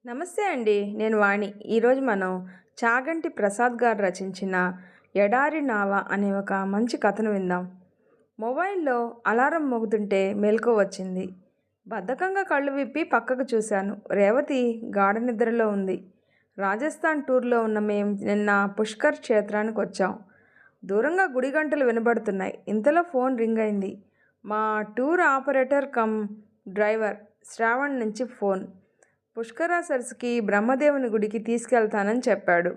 నమస్తే అండి. నేను వాణి. ఈరోజు మనం చాగంటి ప్రసాద్ గారు రచించిన 'ఎడారి నావ' అనే ఒక మంచి కథను విందాం. మొబైల్‌లో అలారం మోగుతుంటే మెలకువ వచ్చింది. బద్ధకంగా కళ్ళు విప్పి పక్కకు చూశాను. రేవతి గాఢ నిద్రలో ఉంది. రాజస్థాన్ టూర్‌లో ఉన్న మేం నిన్న పుష్కర్ క్షేత్రానికొచ్చాం. దూరంగా గుడి గంటలు వినబడుతున్నాయి. ఇంతలో ఫోన్ రింగ్ అయింది. మా tour operator come driver Shravan నుంచి ఫోన్. పుష్కర సరస్సుకి బ్రహ్మదేవుని గుడికి తీసుకెళ్తానని చెప్పాడు.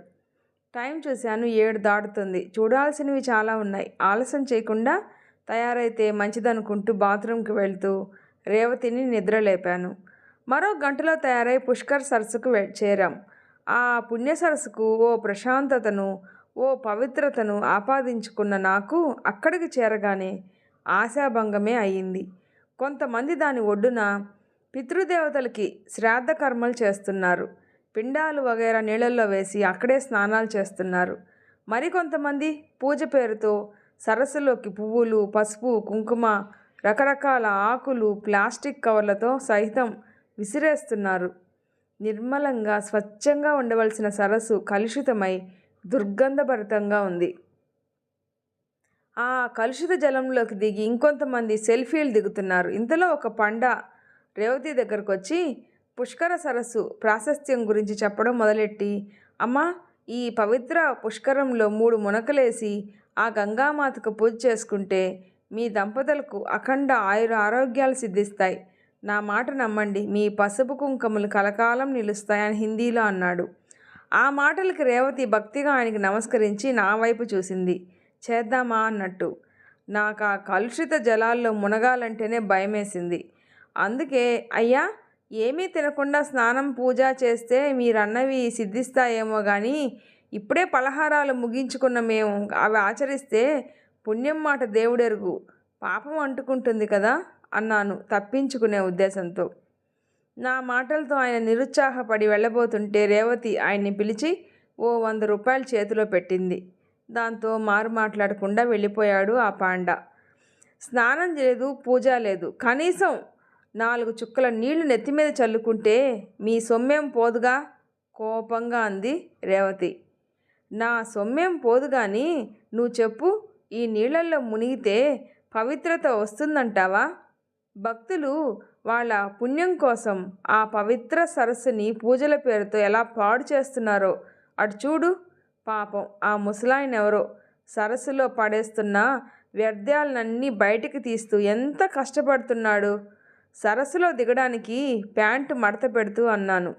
టైం చూశాను, 7 దాటుతుంది. చూడాల్సినవి చాలా ఉన్నాయి. ఆలస్యం చేయకుండా తయారైతే మంచిదనుకుంటూ బాత్రూంకి వెళ్తూ రేవతిని నిద్రలేపాను. మరో గంటలో తయారై పుష్కర్ సరస్సుకు చేరాం. ఆ పుణ్య సరస్సుకు ఓ ప్రశాంతతను, ఓ పవిత్రతను ఆపాదించుకున్న నాకు అక్కడికి చేరగానే ఆశాభంగమే అయ్యింది. కొంతమంది దాని ఒడ్డున పితృదేవతలకి శ్రాద్ధ కర్మలు చేస్తున్నారు. పిండాలు వగైరా నీళ్ళల్లో వేసి అక్కడే స్నానాలు చేస్తున్నారు. మరికొంతమంది పూజ పేరుతో సరస్సులోకి పువ్వులు, పసుపు, కుంకుమ, రకరకాల ఆకులు, ప్లాస్టిక్ కవర్లతో సహితం విసిరేస్తున్నారు. నిర్మలంగా స్వచ్ఛంగా ఉండవలసిన సరస్సు కలుషితమై దుర్గంధభరితంగా ఉంది. ఆ కలుషిత జలంలోకి దిగి ఇంకొంతమంది సెల్ఫీలు దిగుతున్నారు. ఇంతలో ఒక పండ రేవతి దగ్గరకు వచ్చి పుష్కర సరస్సు ప్రాశస్త్యం గురించి చెప్పడం మొదలెట్టి, అమ్మా, ఈ పవిత్ర పుష్కరంలో 3 మునకలేసి ఆ గంగామాతకు పూజ చేసుకుంటే మీ దంపతులకు అఖండ ఆరోగ్యాలు సిద్ధిస్తాయి. నా మాట నమ్మండి, మీ పసుపు కుంకుమలు కలకాలం నిలుస్తాయని హిందీలో అన్నాడు. ఆ మాటలకి రేవతి భక్తిగా ఆయనకి నమస్కరించి నా వైపు చూసింది. చేద్దామా అన్నట్టు. నాకు ఆ కలుషిత జలాల్లో మునగాలంటేనే భయమేసింది. అందుకే, అయ్యా, ఏమీ తినకుండా స్నానం పూజ చేస్తే మీరన్నవి సిద్ధిస్తాయేమో కానీ ఇప్పుడే పలహారాలు ముగించుకున్న మేము అవి ఆచరిస్తే పుణ్యం మాట దేవుడెరుగు, పాపం అంటుకుంటుంది కదా అన్నాను తప్పించుకునే ఉద్దేశంతో. నా మాటలతో ఆయన నిరుత్సాహపడి వెళ్ళబోతుంటే రేవతి ఆయన్ని పిలిచి ఓ 100 రూపాయలు చేతిలో పెట్టింది. దాంతో మారు మాట్లాడకుండా వెళ్ళిపోయాడు ఆ పాండా. స్నానం లేదు, పూజ లేదు, కనీసం 4 చుక్కల నీళ్లు నెత్తిమీద చల్లుకుంటే మీ సొమ్మేం పోదుగా, కోపంగా అంది రేవతి. నా సొమ్మేం పోదు కానీ నువ్వు చెప్పు, ఈ నీళ్లల్లో మునిగితే పవిత్రత వస్తుందంటావా? భక్తులు వాళ్ళ పుణ్యం కోసం ఆ పవిత్ర సరస్సుని పూజల పేరుతో ఎలా పాడు చేస్తున్నారో అటు చూడు. పాపం ఆ ముసలాయనెవరో సరస్సులో పడేస్తున్న వ్యర్థాలన్నీ బయటికి తీస్తూ ఎంత కష్టపడుతున్నాడు. సరస్సులో దిగడానికి ప్యాంటు మడత పెడుతూ అన్నాను.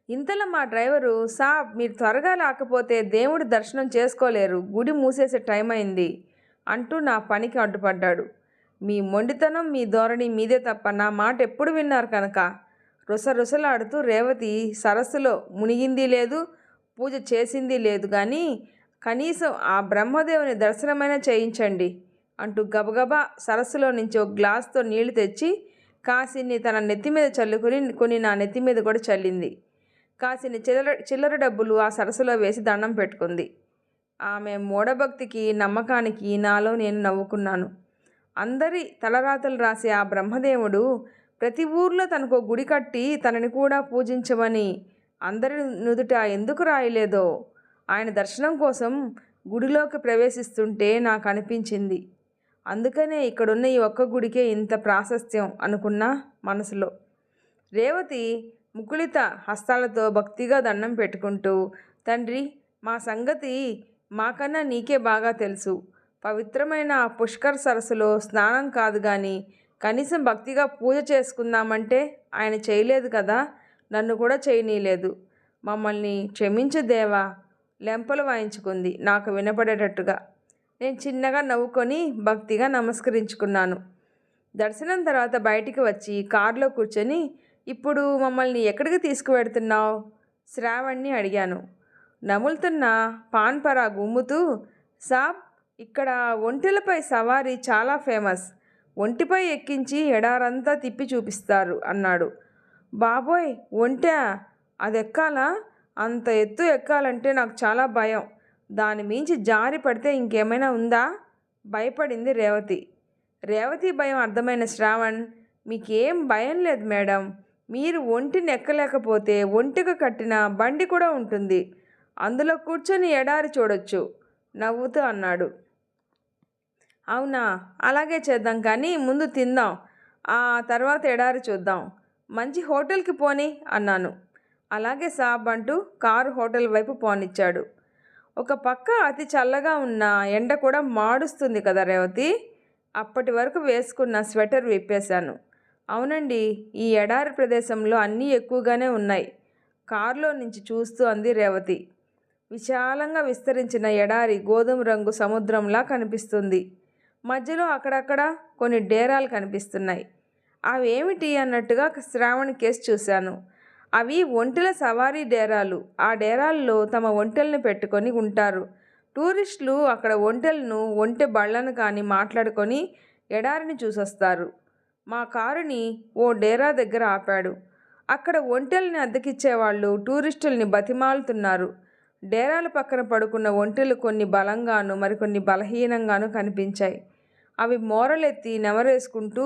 ఇంతలో మా డ్రైవరు, సాబ్, మీరు త్వరగా రాకపోతే దేవుడి దర్శనం చేసుకోలేరు, గుడి మూసేసే టైం అయింది అంటూ నా పనికి అడ్డుపడ్డాడు. మీ మొండితనం, మీ ధోరణి మీదే తప్ప నా మాట ఎప్పుడు విన్నారు కనుక రుసరుసలాడుతూ రేవతి సరస్సులో మునిగింది లేదు, పూజ చేసింది లేదు, కానీ కనీసం ఆ బ్రహ్మదేవుని దర్శనమైనా చేయించండి అంటూ గబగబా సరస్సులో నుంచి ఒక గ్లాస్తో నీళ్లు తెచ్చి కాసిన్ని తన నెత్తి మీద చల్లుకుని కొన్ని నా నెత్తి మీద కూడా చల్లింది. కాసిన్ని చిల్లర డబ్బులు ఆ సరస్సులో వేసి దండం పెట్టుకుంది. ఆమె మూఢభక్తికి, నమ్మకానికి నాలో నేను నవ్వుకున్నాను. అందరి తలరాతలు రాసే ఆ బ్రహ్మదేవుడు ప్రతి ఊర్లో తనకు గుడి కట్టి తనని కూడా పూజించమని అందరి నుదుట ఎందుకు రాయలేదో ఆయన దర్శనం కోసం గుడిలోకి ప్రవేశిస్తుంటే నాకు అనిపించింది. అందుకనే ఇక్కడున్న ఈ ఒక్క గుడికే ఇంత ప్రాశస్త్యం అనుకున్నా మనసులో. రేవతి ముకుళిత హస్తాలతో భక్తిగా దండం పెట్టుకుంటూ, తండ్రి, మా సంగతి మాకన్నా నీకే బాగా తెలుసు. పవిత్రమైన ఆ పుష్కర్ సరస్సులో స్నానం కాదు కానీ కనీసం భక్తిగా పూజ చేసుకుందామంటే ఆయన చేయలేదు కదా, నన్ను కూడా చేయనీయలేదు. మమ్మల్ని క్షమించు దేవా, లెంపలు వాయించుకుంది నాకు వినపడేటట్టుగా. నేను చిన్నగా నవ్వుకొని భక్తిగా నమస్కరించుకున్నాను. దర్శనం తర్వాత బయటికి వచ్చి కారులో కూర్చొని, ఇప్పుడు మమ్మల్ని ఎక్కడికి తీసుకువెడుతున్నావు శ్రావణ్ణి అడిగాను. నములుతున్న పాన్ పరాగ్ ఉమ్ముతూ, సాబ్, ఇక్కడ ఒంటెలపై సవారీ చాలా ఫేమస్. ఒంటిపై ఎక్కించి ఎడారంతా తిప్పి చూపిస్తారు అన్నాడు. బాబోయ్, ఒంటె? అది ఎక్కాలా? అంత ఎత్తు ఎక్కాలంటే నాకు చాలా భయం. దాని మించి జారి పడితే ఇంకేమైనా ఉందా? భయపడింది రేవతి. రేవతి భయం అర్థమైన శ్రావణ్, మీకేం భయం లేదు మేడం, మీరు ఒంటిని ఎక్కలేకపోతే ఒంటికి కట్టిన బండి కూడా ఉంటుంది. అందులో కూర్చొని ఎడారి చూడొచ్చు నవ్వుతూ అన్నాడు. అవునా, అలాగే చేద్దాం, కానీ ముందు తిందాం, ఆ తర్వాత ఎడారి చూద్దాం. మంచి హోటల్కి పోని అన్నాను. అలాగే సాబ్ అంటూ కారు హోటల్ వైపు పోనిచ్చాడు. ఒక పక్క అతి చల్లగా ఉన్న ఎండ కూడా మాడుస్తుంది కదా రేవతి. అప్పటి వరకు వేసుకున్న స్వెటర్ విప్పేశాను. అవునండి, ఈ ఎడారి ప్రదేశంలో అన్నీ ఎక్కువగానే ఉన్నాయి, కారులో నుంచి చూస్తూ అంది రేవతి. విశాలంగా విస్తరించిన ఎడారి గోధుమ రంగు సముద్రంలా కనిపిస్తుంది. మధ్యలో అక్కడక్కడ కొన్ని డేరాలు కనిపిస్తున్నాయి. అవేమిటి అన్నట్టుగా శ్రావణి కేసు చూశాను. అవి ఒంటెల సవారీ డేరాలు. ఆ డేరాల్లో తమ ఒంటెలను పెట్టుకొని ఉంటారు. టూరిస్టులు అక్కడ ఒంటెలను, ఒంటె బళ్ళను కానీ మాట్లాడుకొని ఎడారిని చూసొస్తారు. మా కారుని ఓ డేరా దగ్గర ఆపాడు. అక్కడ ఒంటెల్ని అద్దెకిచ్చేవాళ్ళు టూరిస్టుల్ని బతిమాలుతున్నారు. డేరాల పక్కన పడుకున్న ఒంటెలు కొన్ని బలంగాను మరికొన్ని బలహీనంగాను కనిపించాయి. అవి మోరలెత్తి నెమరేసుకుంటూ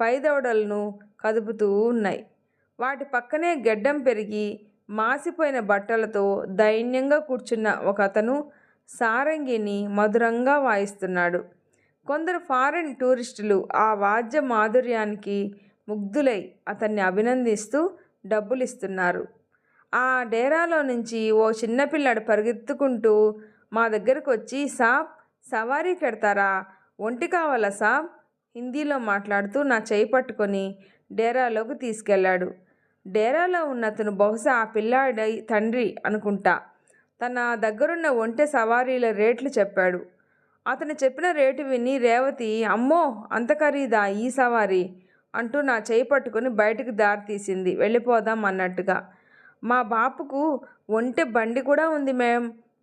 పైదవడలను కదుపుతూ ఉన్నాయి. వాటి పక్కనే గెడ్డం పెరిగి మాసిపోయిన బట్టలతో దైన్యంగా కూర్చున్న ఒక అతను సారంగిని మధురంగా వాయిస్తున్నాడు. కొందరు ఫారిన్ టూరిస్టులు ఆ వాద్య మాధుర్యానికి ముగ్ధులై అతన్ని అభినందిస్తూ డబ్బులిస్తున్నారు. ఆ డేరాలో నుంచి ఓ చిన్నపిల్లాడు పరిగెత్తుకుంటూ మా దగ్గరకు వచ్చి, సాబ్ సవారీ కెడతారా, ఒంటి కావాలా సాబ్, హిందీలో మాట్లాడుతూ నా చేయి పట్టుకొని డేరాలోకి తీసుకెళ్లాడు. డేరాలో ఉన్న అతను బహుశా ఆ పిల్లాడి తండ్రి అనుకుంటా. తన దగ్గరున్న ఒంటె సవారీల రేట్లు చెప్పాడు. అతను చెప్పిన రేటు విని రేవతి, అమ్మో అంత ఖరీదా ఈ సవారీ అంటూ నా చేయి పట్టుకొని బయటకు దారి తీసింది, వెళ్ళిపోదాం అన్నట్టుగా. మా బాపుకు ఒంటె బండి కూడా ఉంది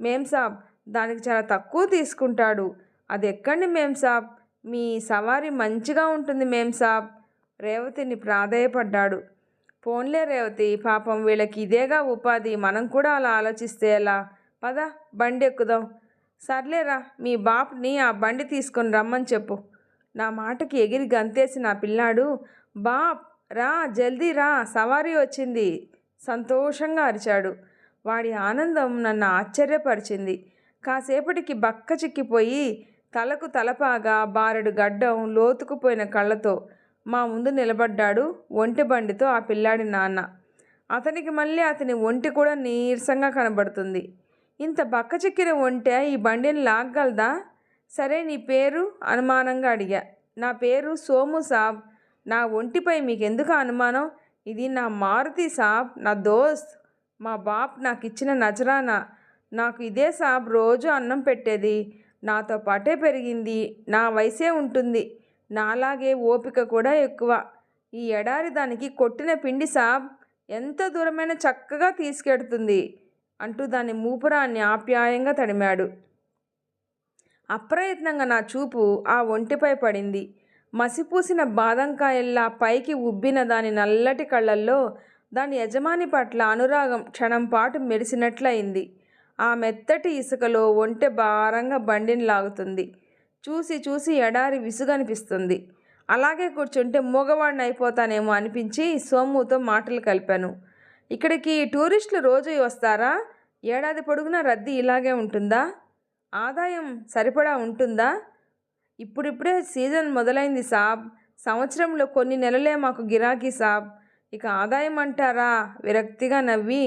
మేం సాబ్, దానికి చాలా తక్కువ తీసుకుంటాడు. అది ఎక్కండి మేం సాబ్, మీ సవారీ మంచిగా ఉంటుంది మేం సాబ్, రేవతిని ప్రాధేయపడ్డాడు. పోన్లే రేవతి, పాపం వీళ్ళకి ఇదేగా ఉపాధి, మనం కూడా అలా ఆలోచిస్తే ఎలా, పద బండి ఎక్కుదాం. సర్లేరా, మీ బాపుని ఆ బండి తీసుకొని రమ్మని చెప్పు. నా మాటకి ఎగిరి గంతేసి నా పిల్లాడు, బాప్ రా, జల్దీ రా, సవారీ వచ్చింది, సంతోషంగా అరిచాడు. వాడి ఆనందం నన్ను ఆశ్చర్యపరిచింది. కాసేపటికి బక్క చిక్కిపోయి తలకు తలపాగా బారెడు గడ్డం లోతుకుపోయిన కళ్ళతో మా ముందు నిలబడ్డాడు ఒంటె బండితో ఆ పిల్లాడి నాన్న. అతనికి మళ్ళీ అతని ఒంటి కూడా నీరసంగా కనబడుతుంది. ఇంత బక్క చిక్కిన ఒంటె ఈ బండిని లాగగలదా? సరే, నీ పేరు అనుమానంగా అడిగా. నా పేరు సోము సాబ్. నా ఒంటిపై మీకెందుకు అనుమానం? ఇది నా మారుతి సాబ్, నా దోస్త్, మా బాప్ నాకు ఇచ్చిన నజరానా. నాకు ఇదే సాబ్ రోజు అన్నం పెట్టేది, నాతో పాటే పెరిగింది, నా వయసే ఉంటుంది, నాలాగే ఓపిక కూడా ఎక్కువ. ఈ ఎడారి దానికి కొట్టిన పిండి సాబ్, ఎంత దూరమైనా చక్కగా తీసుకెడుతుంది అంటూ దాని మూపురాన్ని ఆప్యాయంగా తడిమాడు. అప్రయత్నంగా నా చూపు ఆ ఒంటిపై పడింది. మసిపూసిన బాదంకాయల్లా పైకి ఉబ్బిన దాని నల్లటి కళ్ళల్లో దాని యజమాని పట్ల అనురాగం క్షణం పాటు మెరిసినట్లయింది. ఆ మెత్తటి ఇసుకలో ఒంటె భారంగా బండిని లాగుతుంది. చూసి చూసి ఎడారి విసుగనిపిస్తుంది. అలాగే కూర్చుంటే మూగవాడిని అయిపోతానేమో అనిపించి సోముతో మాటలు కలిపాను. ఇక్కడికి టూరిస్టులు రోజు వస్తారా? ఏడాది పొడుగునా రద్దీ ఇలాగే ఉంటుందా? ఆదాయం సరిపడా ఉంటుందా? ఇప్పుడిప్పుడే సీజన్ మొదలైంది సాబ్, సంవత్సరంలో కొన్ని నెలలే మాకు గిరాకీ సాబ్, ఇక ఆదాయం అంటారా? విరక్తిగా నవ్వి,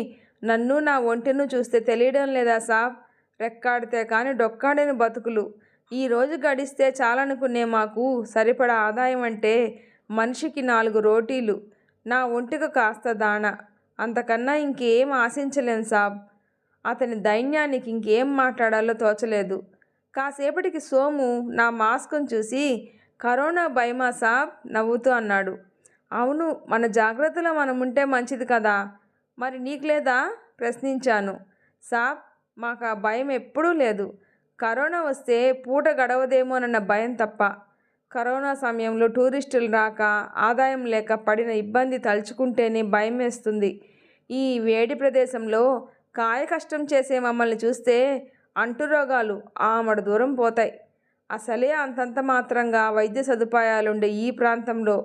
నన్ను నా ఒంటెను చూస్తే తెలియడం లేదా సాబ్, రెక్కాడితే కానీ డొక్కాడని బతుకులు, ఈరోజు గడిస్తే చాలనుకునే మాకు సరిపడా ఆదాయం అంటే మనిషికి 4 రోటీలు, నా ఒంటికి కాస్త దాణ, అంతకన్నా ఇంకేం ఆశించలేను సాబ్. అతని దైన్యానికి ఇంకేం మాట్లాడాలో తోచలేదు. కాసేపటికి సోము నా మాస్కును చూసి, కరోనా భయమా సాబ్, నవ్వుతూ అన్నాడు. అవును, మన జాగ్రత్తలో మనం ఉంటే మంచిది కదా, మరి నీకు లేదా ప్రశ్నించాను. సాబ్, మాకు ఆ భయం ఎప్పుడూ లేదు. కరోనా వస్తే పూట గడవదేమోనన్న భయం తప్ప. కరోనా సమయంలో టూరిస్టులు రాక, ఆదాయం లేక పడిన ఇబ్బంది తలుచుకుంటేనే భయం వేస్తుంది. ఈ వేడి ప్రదేశంలో కాయ కష్టం చేసే మమ్మల్ని చూస్తే అంటురోగాలు ఆమడ దూరం పోతాయి. అసలే అంతంత మాత్రంగా వైద్య సదుపాయాలుండే ఈ ప్రాంతంలో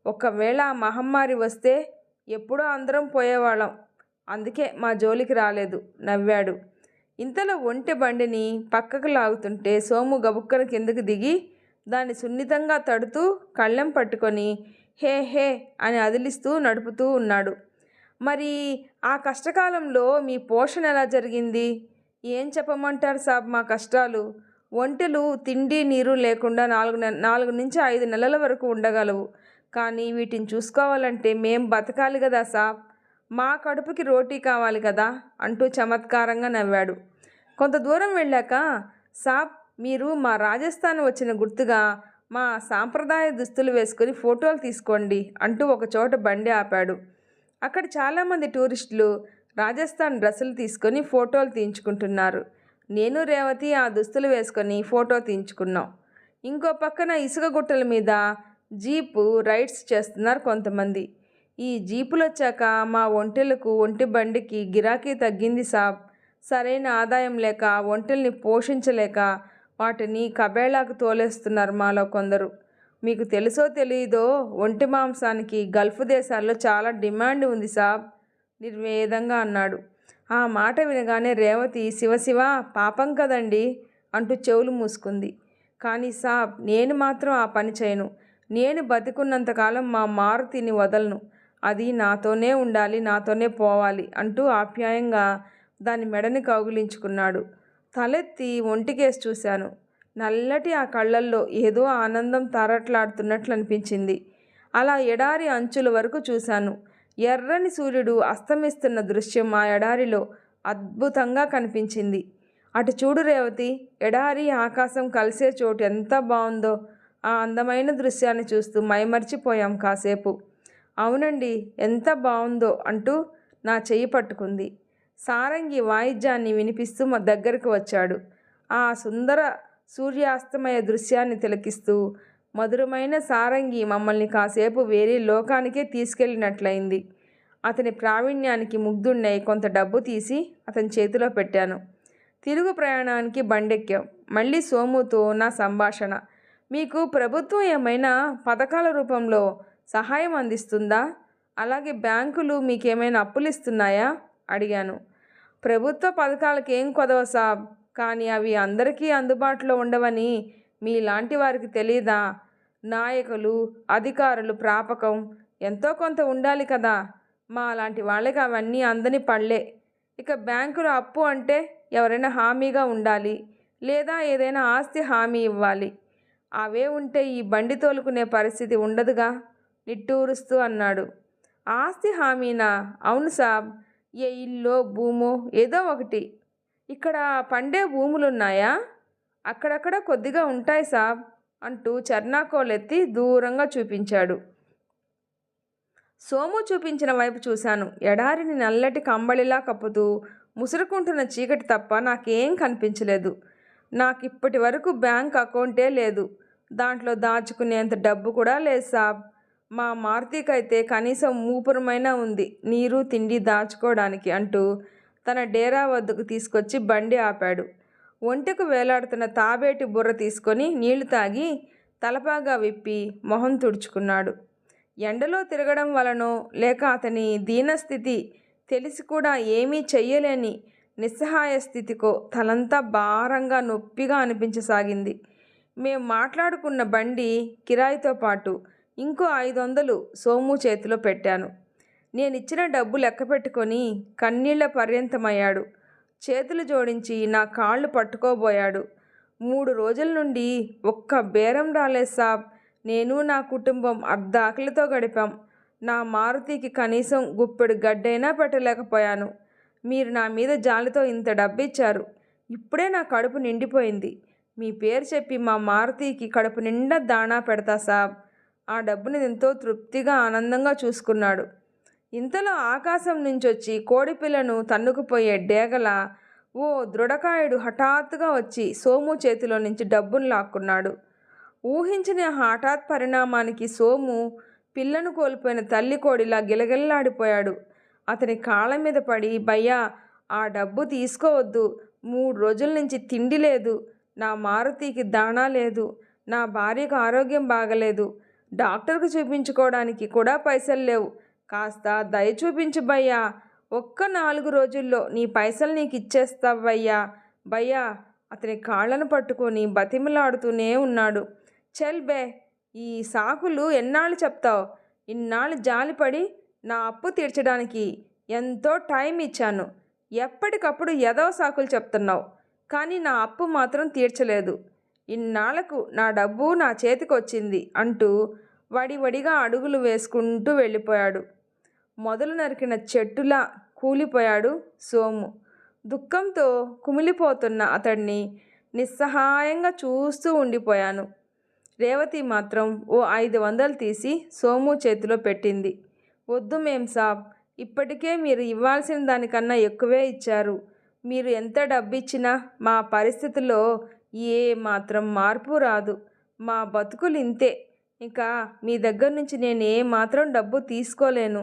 ఒకవేళ ఆ మహమ్మారి వస్తే ఎప్పుడూ అందరం పోయేవాళ్ళం, అందుకే మా జోలికి రాలేదు నవ్వాడు. ఇంతలో ఒంటె బండిని పక్కకు లాగుతుంటే సోము గబుక్కన కిందకు దిగి దాన్ని సున్నితంగా తడుతూ కళ్ళెం పట్టుకొని హే హే అని అదిలిస్తూ నడుపుతూ ఉన్నాడు. మరి ఆ కష్టకాలంలో మీ పోషణ ఎలా జరిగింది? ఏం చెప్పమంటారు సాబ్ మా కష్టాలు. ఒంటెలు తిండి నీరు లేకుండా 4 నుంచి 5 నెలల వరకు ఉండగలవు. కానీ వీటిని చూసుకోవాలంటే మేం బతకాలి కదా సాబ్, మా కడుపుకి రోటీ కావాలి కదా అంటూ చమత్కారంగా నవ్వాడు. కొంత దూరం వెళ్ళాక, సాబ్ మీరు మా రాజస్థాన్ వచ్చిన గుర్తుగా మా సాంప్రదాయ దుస్తులు వేసుకొని ఫోటోలు తీసుకోండి అంటూ ఒకచోట బండి ఆపాడు. అక్కడ చాలామంది టూరిస్టులు రాజస్థాన్ డ్రెస్సులు తీసుకొని ఫోటోలు తీయించుకుంటున్నారు. నేను రేవతి ఆ దుస్తులు వేసుకొని ఫోటో తీయించుకున్నాం. ఇంకో పక్కన ఇసుక గుట్టల మీద జీపు రైడ్స్ చేస్తున్నారు కొంతమంది. ఈ జీపులు వచ్చాక మా ఒంటెలకు ఒంటి బండికి గిరాకీ తగ్గింది సాబ్. సరైన ఆదాయం లేక ఒంటెల్ని పోషించలేక వాటిని కబేళాకు తోలేస్తున్నారు మాలో కొందరు. మీకు తెలుసో తెలియదో ఒంటె మాంసానికి గల్ఫ్ దేశాల్లో చాలా డిమాండ్ ఉంది సాబ్ నిర్వేదంగా అన్నాడు. ఆ మాట వినగానే రేవతి శివశివ పాపం కదండి అంటూ చెవులు మూసుకుంది. కానీ సాబ్ నేను మాత్రం ఆ పని చేయను. నేను బతికున్నంతకాలం మా మారుతిని వదలను. అది నాతోనే ఉండాలి, నాతోనే పోవాలి అంటూ ఆప్యాయంగా దాని మెడని కౌగిలించుకున్నాడు. తలెత్తి ఒంటికేసి చూశాను. నల్లటి ఆ కళ్ళల్లో ఏదో ఆనందం తారట్లాడుతున్నట్లు అనిపించింది. అలా ఎడారి అంచుల వరకు చూశాను. ఎర్రని సూర్యుడు అస్తమిస్తున్న దృశ్యం ఆ ఎడారిలో అద్భుతంగా కనిపించింది. అటు చూడు రేవతి, ఎడారి ఆకాశం కలిసే చోటు ఎంత బాగుందో. ఆ అందమైన దృశ్యాన్ని చూస్తూ మైమర్చిపోయాం కాసేపు. అవునండి, ఎంత బాగుందో అంటూ నా చెయ్యి పట్టుకుంది. సారంగి వాయిద్యాన్ని వినిపిస్తూ మా దగ్గరకు వచ్చాడు. ఆ సుందర సూర్యాస్తమయ దృశ్యాన్ని తిలకిస్తూ మధురమైన సారంగి మమ్మల్ని కాసేపు వేరే లోకానికే తీసుకెళ్ళినట్లయింది. అతని ప్రావీణ్యానికి ముగ్ధున్నై కొంత డబ్బు తీసి అతని చేతిలో పెట్టాను. తిరుగు ప్రయాణానికి బండెక్కాం. మళ్ళీ సోముతో నా సంభాషణ. మీకు ప్రభుత్వం ఏమైనా పథకాల రూపంలో సహాయం అందిస్తుందా? అలాగే బ్యాంకులు మీకేమైనా అప్పులు ఇస్తున్నాయా అడిగాను. ప్రభుత్వ పథకాలకి ఏం కొదవ సాబ్, కానీ అవి అందరికీ అందుబాటులో ఉండవని మీలాంటి వారికి తెలీదా? నాయకులు అధికారులు ప్రాపకం ఎంతో కొంత ఉండాలి కదా. మా లాంటి వాళ్ళకి అవన్నీ అందని పళ్ళే. ఇక బ్యాంకులో అప్పు అంటే ఎవరైనా హామీగా ఉండాలి, లేదా ఏదైనా ఆస్తి హామీ ఇవ్వాలి. అవే ఉంటే ఈ బండి తోలుకునే పరిస్థితి ఉండదుగా నిట్టూరుస్తూ అన్నాడు. ఆస్తి హామీనా? అవును సాబ్, ఏ ఇల్లో భూమో ఏదో ఒకటి. ఇక్కడ పండే భూములున్నాయా? అక్కడక్కడ కొద్దిగా ఉంటాయి సాబ్ అంటూ చర్నాకోలెత్తి దూరంగా చూపించాడు. సోము చూపించిన వైపు చూశాను. ఎడారిని నల్లటి కంబళిలా కప్పుతూ ముసురుకుంటున్న చీకటి తప్ప నాకేం కనిపించలేదు. నాకిప్పటి వరకు బ్యాంక్ అకౌంటే లేదు. దాంట్లో దాచుకునేంత డబ్బు కూడా లేదు సాబ్. మా మారుతికైతే కనీసం మూపురమైనా ఉంది నీరు తిండి దాచుకోవడానికి అంటూ తన డేరా వద్దకు తీసుకొచ్చి బండి ఆపాడు. ఒంటెకు వేలాడుతున్న తాబేటి బుర్ర తీసుకొని నీళ్లు తాగి తలపాగా విప్పి మొహం తుడుచుకున్నాడు. ఎండలో తిరగడం వలనో లేక అతని దీనస్థితి తెలిసి కూడా ఏమీ చెయ్యలేని నిస్సహాయ స్థితికో తలంతా భారంగా నొప్పిగా అనిపించసాగింది. మేం మాట్లాడుకున్న బండి కిరాయితో పాటు ఇంకో 500 సోము చేతిలో పెట్టాను. నేనిచ్చిన డబ్బు లెక్క పెట్టుకొని కన్నీళ్ల పర్యంతమయ్యాడు. చేతులు జోడించి నా కాళ్ళు పట్టుకోబోయాడు. 3 రోజుల నుండి ఒక్క బేరం రాలేదు సాబ్. నేను నా కుటుంబం అర్ధాకలితో గడిపాం. నా మారుతికి కనీసం గుప్పెడు గడ్డైనా పెట్టలేకపోయాను. మీరు నా మీద జాలితో ఇంత డబ్బిచ్చారు. ఇప్పుడే నా కడుపు నిండిపోయింది. మీ పేరు చెప్పి మా మారుతికి కడుపు నిండా దాణా పెడతా సాబ్. ఆ డబ్బుని ఎంతో తృప్తిగా ఆనందంగా చూసుకున్నాడు. ఇంతలో ఆకాశం నుంచొచ్చి కోడిపిల్లను తన్నుకుపోయే డేగల ఓ దృఢకాయుడు హఠాత్తుగా వచ్చి సోము చేతిలో నుంచి డబ్బును లాక్కున్నాడు. ఊహించిన హఠాత్ పరిణామానికి సోము పిల్లను కోల్పోయిన తల్లి కోడిలా గిలగిల్లాడిపోయాడు. అతని కాళ్ళ మీద పడి, భయ్యా ఆ డబ్బు తీసుకోవద్దు. 3 రోజుల నుంచి తిండి లేదు, నా మారుతికి దాణా లేదు, నా భార్యకు ఆరోగ్యం బాగలేదు, డాక్టర్కు చూపించుకోవడానికి కూడా పైసలు లేవు, కాస్త దయ చూపించు భయ్యా. ఒక్క 4 రోజుల్లో నీ పైసలు నీకు ఇచ్చేస్తావయ్యా. భయ్యా అతని కాళ్ళను పట్టుకొని బతిమలాడుతూనే ఉన్నాడు. చెల్ బే, ఈ సాకులు ఎన్నాళ్ళు చెప్తావు? ఇన్నాళ్ళు జాలిపడి నా అప్పు తీర్చడానికి ఎంతో టైం ఇచ్చాను. ఎప్పటికప్పుడు ఎదవ సాకులు చెప్తున్నావు, కానీ నా అప్పు మాత్రం తీర్చలేదు. ఇన్నాళ్లకు నా డబ్బు నా చేతికొచ్చింది అంటూ వడివడిగా అడుగులు వేసుకుంటూ వెళ్ళిపోయాడు. మొదలు నరికిన చెట్టులా కూలిపోయాడు సోము. దుఃఖంతో కుమిలిపోతున్న అతడిని నిస్సహాయంగా చూస్తూ ఉండిపోయాను. రేవతి మాత్రం ఓ 500 తీసి సోము చేతిలో పెట్టింది. వద్దు మేం సాబ్, ఇప్పటికే మీరు ఇవ్వాల్సిన దానికన్నా ఎక్కువే ఇచ్చారు. మీరు ఎంత డబ్బిచ్చినా మా పరిస్థితుల్లో ఏ మాత్రం మార్పు రాదు. మా బతుకులు ఇంతే. ఇక మీ దగ్గర నుంచి నేను ఏ మాత్రం డబ్బు తీసుకోలేను.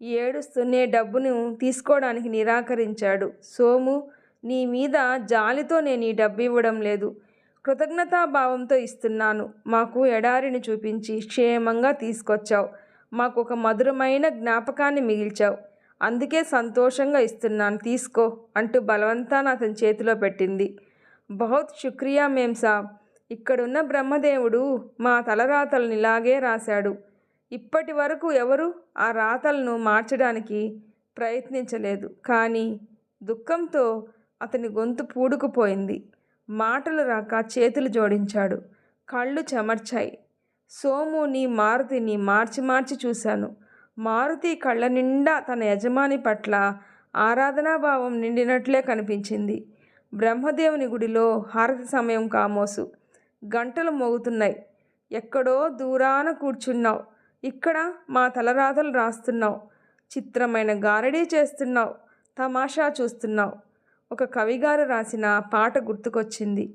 ఏడుస్తూనే డబ్బును తీసుకోవడానికి నిరాకరించాడు సోము. నీ మీద జాలితో నేను ఈ డబ్బు ఇవ్వడం లేదు, కృతజ్ఞతాభావంతో ఇస్తున్నాను. మాకు ఎడారిని చూపించి క్షేమంగా తీసుకొచ్చావు. మాకు ఒక మధురమైన జ్ఞాపకాన్ని మిగిల్చావు. అందుకే సంతోషంగా ఇస్తున్నాను, తీసుకో అంటూ బలవంతాన అతని చేతిలో పెట్టింది. బహుత్ శుక్రియా మేం సాబ్. ఇక్కడున్న బ్రహ్మదేవుడు మా తలరాతలను ఇలాగే రాశాడు. ఇప్పటి వరకు ఎవరు ఆ రాతలను మార్చడానికి ప్రయత్నించలేదు. కానీ దుఃఖంతో అతని గొంతు పూడుకుపోయింది. మాటలు రాక చేతులు జోడించాడు. కళ్ళు చెమర్చాయి. సోము, నీ మారుతిని మార్చి మార్చి చూశాను. మారుతి కళ్ళ నిండా తన యజమాని పట్ల ఆరాధనాభావం నిండినట్లే కనిపించింది. బ్రహ్మదేవుని గుడిలో హారతి సమయం కామోసు. గంటలు మోగుతున్నాయి. ఎక్కడో దూరాన కూర్చున్నావు. ఇక్కడ మా తలరాతలు రాస్తున్నావు. చిత్రమైన గారడీ చేస్తున్నావు. తమాషా చూస్తున్నావు. ఒక కవిగారు రాసిన పాట గుర్తుకొచ్చింది.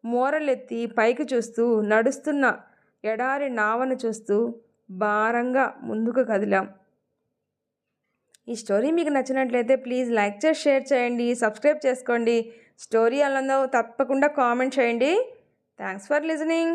మోరలెత్తి పైకి చూస్తూ నడుస్తున్న ఎడారి నావను చూస్తూ భారంగా ముందుకు కదిలాం. ఈ స్టోరీ మీకు నచ్చినట్లయితే ప్లీజ్ లైక్ చేసి షేర్ చేయండి, సబ్స్క్రైబ్ చేసుకోండి. స్టోరీ అలా తప్పకుండా కామెంట్ చేయండి. Thanks for listening.